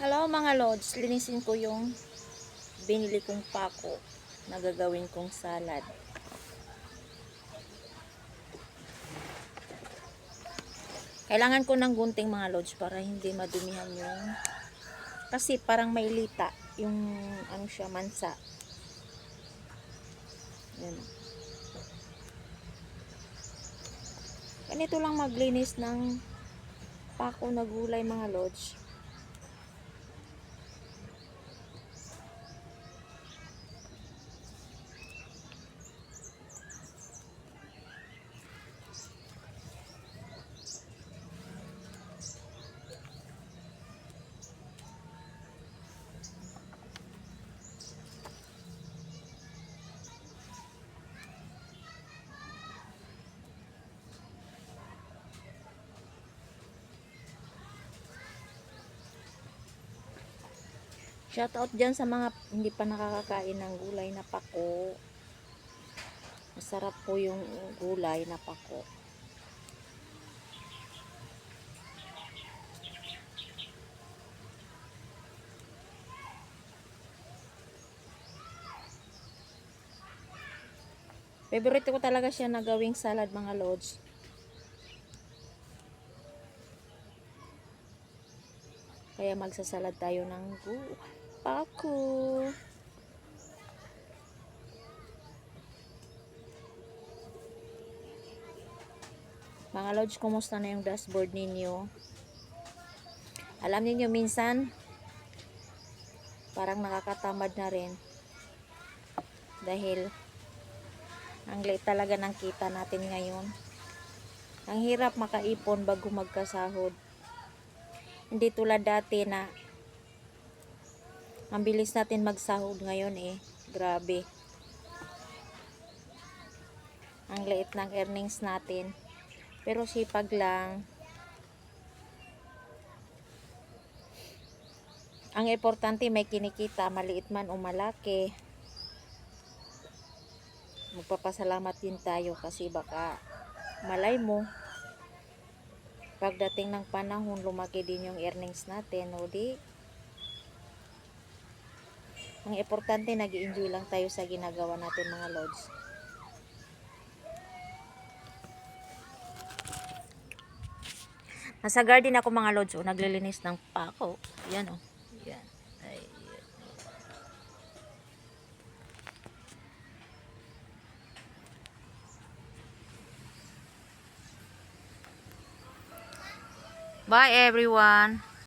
Hello mga lods, linisin ko yung binili kong pako na gagawin kong salad. Kailangan ko ng gunting mga lods para hindi madumihan yung, kasi parang may lita yung ano siya, mansa. Yan. Ganito lang maglinis ng pako na gulay mga lods. Shoutout dyan sa mga hindi pa nakakakain ng gulay na pako. Masarap po yung gulay na pako. Favorite ko talaga siya na gawing salad mga lods. Kaya magsasalad tayo ng pako. Mga lods, kumusta na yung dashboard ninyo? Alam niyo minsan, parang nakakatamad na rin. Dahil, ang liit talaga ng kita natin ngayon. Ang hirap makaipon bago magkasahod. Hindi tulad dati na, ang bilis natin magsahod ngayon eh. Grabe. Ang liit ng earnings natin. Pero sipag lang. Ang importante may kinikita, maliit man o malaki. Magpapasalamat din tayo kasi baka malay mo pagdating ng panahon lumaki din yung earnings natin, o di ang importante nag-i-enjoy lang tayo sa ginagawa natin mga lods. Nasa garden ako mga lods, naglilinis ng pako. Yan o. Yan. Ay, yan. Bye everyone.